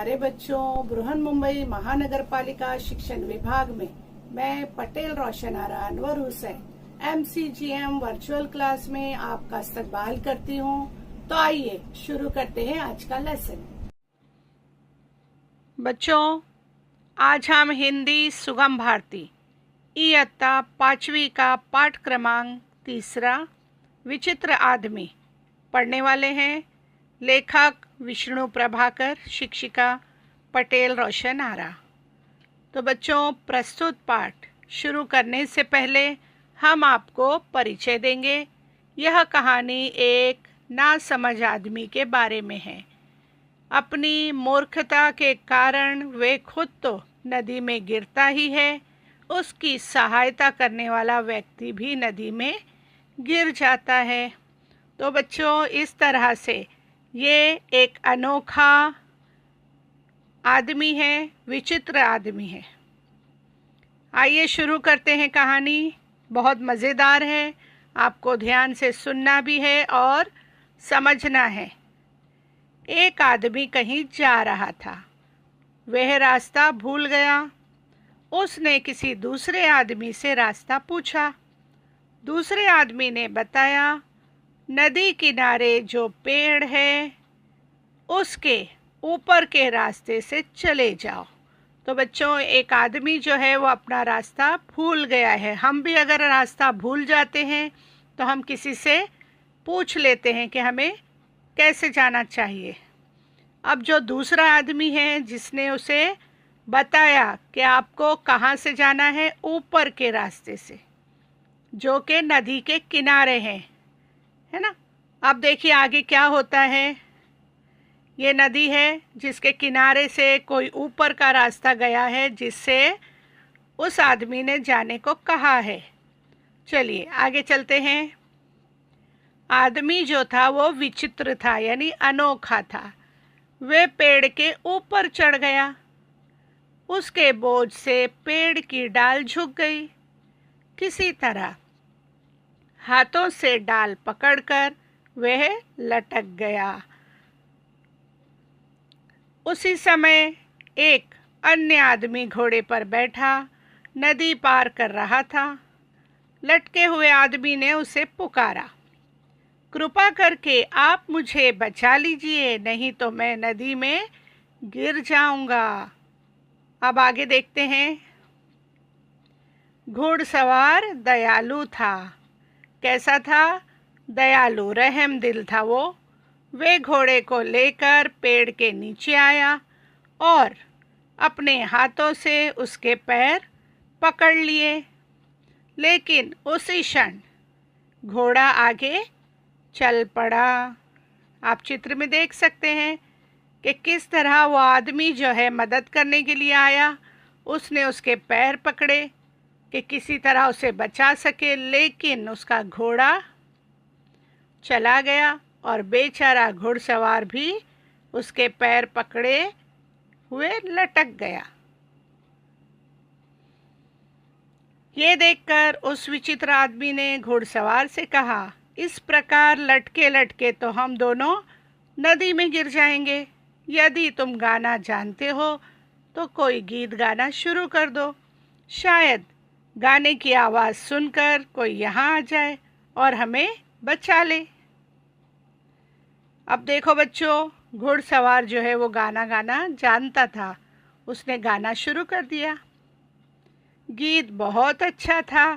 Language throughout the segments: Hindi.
प्यारे बच्चों, बृहन-मुंबई महानगर पालिका शिक्षण विभाग में मैं Patel Roshan Ara Anwar Hussain MCGM virtual class में आपका इस्तकबाल करती हूँ। तो आइए शुरू करते हैं आज का लेसन। बच्चों, आज हम हिंदी सुगम भारती इयत्ता 5वीं का पाठ क्रमांक 3 विचित्र आदमी पढ़ने वाले हैं। लेखक विष्णु प्रभाकर, शिक्षिका पटेल रोशन आरा। तो बच्चों, प्रस्तुत पाठ शुरू करने से पहले हम आपको परिचय देंगे। यह कहानी एक नासमझ आदमी के बारे में है। अपनी मूर्खता के कारण वे खुद तो नदी में गिरता ही है, उसकी सहायता करने वाला व्यक्ति भी नदी में गिर जाता है। तो बच्चों, इस तरह से ये एक अनोखा आदमी है, विचित्र आदमी है। आइए शुरू करते हैं कहानी। बहुत मज़ेदार है, आपको ध्यान से सुनना भी है और समझना है। एक आदमी कहीं जा रहा था, वह रास्ता भूल गया। उसने किसी दूसरे आदमी से रास्ता पूछा। दूसरे आदमी ने बताया, नदी किनारे जो पेड़ है उसके ऊपर के रास्ते से चले जाओ। तो बच्चों, एक आदमी जो है वो अपना रास्ता भूल गया है। हम भी अगर रास्ता भूल जाते हैं तो हम किसी से पूछ लेते हैं कि हमें कैसे जाना चाहिए। अब जो दूसरा आदमी है जिसने उसे बताया कि आपको कहाँ से जाना है, ऊपर के रास्ते से, जो कि नदी के किनारे हैं, है ना। अब देखिए आगे क्या होता है। ये नदी है जिसके किनारे से कोई ऊपर का रास्ता गया है जिससे उस आदमी ने जाने को कहा है। चलिए आगे चलते हैं। आदमी जो था वो विचित्र था, यानी अनोखा था। वे पेड़ के ऊपर चढ़ गया। उसके बोझ से पेड़ की डाल झुक गई। किसी तरह हाथों से डाल पकड़कर वह लटक गया। उसी समय एक अन्य आदमी घोड़े पर बैठा नदी पार कर रहा था। लटके हुए आदमी ने उसे पुकारा, कृपा करके आप मुझे बचा लीजिए, नहीं तो मैं नदी में गिर जाऊंगा। अब आगे देखते हैं। घुड़सवार दयालु था। कैसा था? दयालु, रहम दिल था वो। वे घोड़े को लेकर पेड़ के नीचे आया और अपने हाथों से उसके पैर पकड़ लिए। लेकिन उसी क्षण घोड़ा आगे चल पड़ा। आप चित्र में देख सकते हैं कि किस तरह वो आदमी जो है मदद करने के लिए आया। उसने उसके पैर पकड़े कि किसी तरह उसे बचा सके, लेकिन उसका घोड़ा चला गया और बेचारा घुड़सवार भी उसके पैर पकड़े हुए लटक गया। ये देखकर उस विचित्र आदमी ने घुड़सवार से कहा, इस प्रकार लटके लटके तो हम दोनों नदी में गिर जाएंगे। यदि तुम गाना जानते हो तो कोई गीत गाना शुरू कर दो। शायद गाने की आवाज़ सुनकर कोई यहाँ आ जाए और हमें बचा ले। अब देखो बच्चों, घुड़सवार जो है वो गाना गाना जानता था। उसने गाना शुरू कर दिया। गीत बहुत अच्छा था।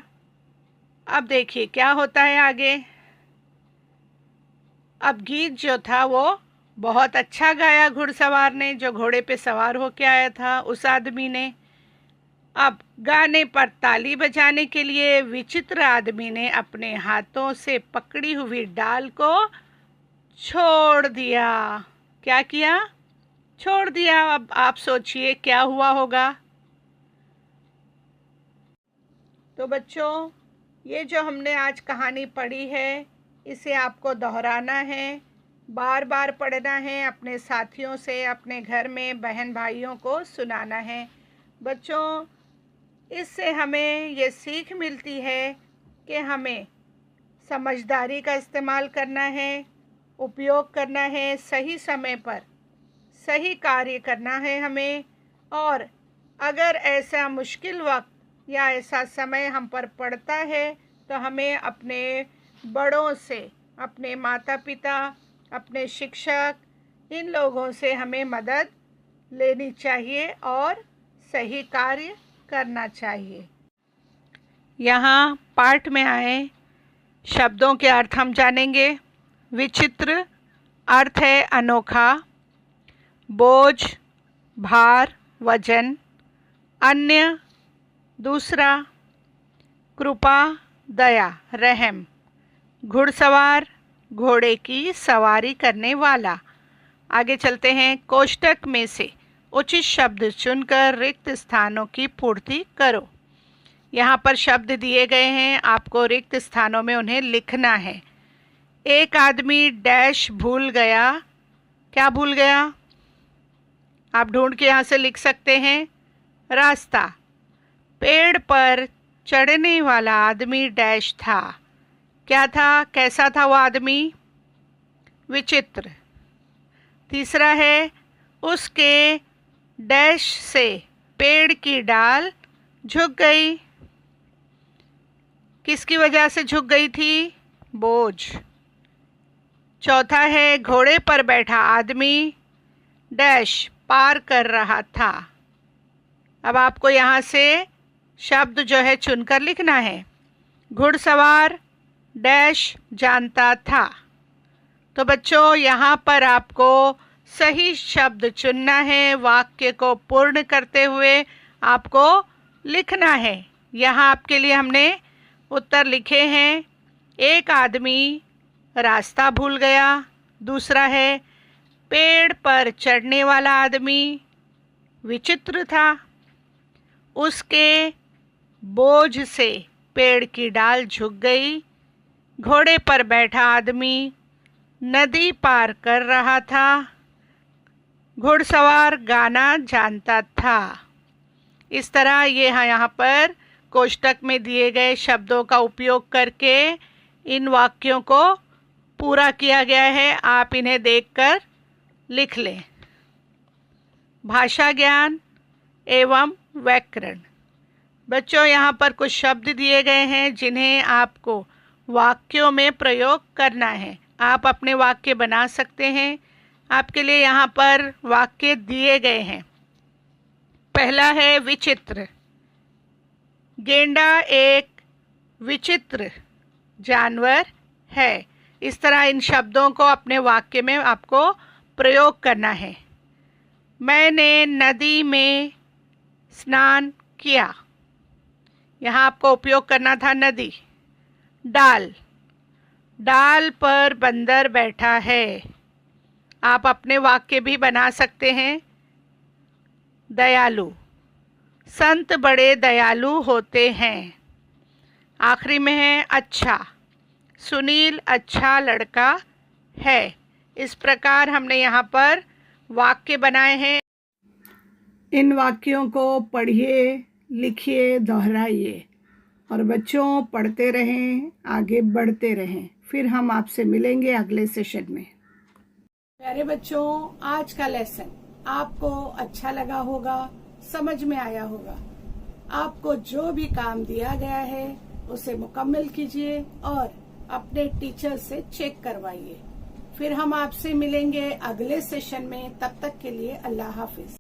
अब देखिए क्या होता है आगे। अब गीत जो था वो बहुत अच्छा गाया घुड़सवार ने, जो घोड़े पे सवार होके आया था उस आदमी ने। अब गाने पर ताली बजाने के लिए विचित्र आदमी ने अपने हाथों से पकड़ी हुई डाल को छोड़ दिया। क्या किया? छोड़ दिया। अब आप सोचिए क्या हुआ होगा। तो बच्चों, ये जो हमने आज कहानी पढ़ी है इसे आपको दोहराना है, बार बार पढ़ना है, अपने साथियों से, अपने घर में बहन भाइयों को सुनाना है। बच्चों, इससे हमें ये सीख मिलती है कि हमें समझदारी का इस्तेमाल करना है, उपयोग करना है, सही समय पर सही कार्य करना है हमें। और अगर ऐसा मुश्किल वक्त या ऐसा समय हम पर पड़ता है तो हमें अपने बड़ों से, अपने माता पिता, अपने शिक्षक, इन लोगों से हमें मदद लेनी चाहिए और सही कार्य करना चाहिए। यहाँ पाठ में आए शब्दों के अर्थ हम जानेंगे। विचित्र अर्थ है अनोखा, बोझ, भार, वजन। अन्य दूसरा, कृपा, दया, रहम। घुड़सवार, घोड़े की सवारी करने वाला। आगे चलते हैं। कोष्टक में से उचित शब्द चुनकर रिक्त स्थानों की पूर्ति करो। यहाँ पर शब्द दिए गए हैं, आपको रिक्त स्थानों में उन्हें लिखना है। एक आदमी डैश भूल गया। क्या भूल गया? आप ढूंढ के यहाँ से लिख सकते हैं, रास्ता। पेड़ पर चढ़ने वाला आदमी डैश था। क्या था? कैसा था वो आदमी? विचित्र। तीसरा है, उसके डैश से पेड़ की डाल झुक गई। किसकी वजह से झुक गई थी? बोझ। चौथा है, घोड़े पर बैठा आदमी डैश पार कर रहा था। अब आपको यहाँ से शब्द जो है चुनकर लिखना है। घुड़सवार डैश जानता था। तो बच्चों, यहाँ पर आपको सही शब्द चुनना है। वाक्य को पूर्ण करते हुए आपको लिखना है। यहाँ आपके लिए हमने उत्तर लिखे हैं। एक आदमी रास्ता भूल गया। दूसरा है, पेड़ पर चढ़ने वाला आदमी विचित्र था। उसके बोझ से पेड़ की डाल झुक गई। घोड़े पर बैठा आदमी नदी पार कर रहा था। घुड़सवार गाना जानता था। इस तरह ये यहाँ पर कोष्टक में दिए गए शब्दों का उपयोग करके इन वाक्यों को पूरा किया गया है। आप इन्हें देखकर लिख लें। भाषा ज्ञान एवं व्याकरण। बच्चों, यहाँ पर कुछ शब्द दिए गए हैं जिन्हें आपको वाक्यों में प्रयोग करना है। आप अपने वाक्य बना सकते हैं। आपके लिए यहाँ पर वाक्य दिए गए हैं। पहला है विचित्र। गेंडा एक विचित्र जानवर है। इस तरह इन शब्दों को अपने वाक्य में आपको प्रयोग करना है। मैंने नदी में स्नान किया। यहाँ आपको उपयोग करना था नदी। डाल, डाल पर बंदर बैठा है। आप अपने वाक्य भी बना सकते हैं। दयालु, संत बड़े दयालु होते हैं। आखिरी में है अच्छा। सुनील अच्छा लड़का है। इस प्रकार हमने यहाँ पर वाक्य बनाए हैं। इन वाक्यों को पढ़िए, लिखिए, दोहराइए और बच्चों पढ़ते रहें, आगे बढ़ते रहें। फिर हम आपसे मिलेंगे अगले सेशन में। प्यारे बच्चों, आज का लेसन आपको अच्छा लगा होगा, समझ में आया होगा। आपको जो भी काम दिया गया है उसे मुकम्मल कीजिए और अपने टीचर से चेक करवाइए। फिर हम आपसे मिलेंगे अगले सेशन में। तब तक के लिए अल्लाह हाफिज।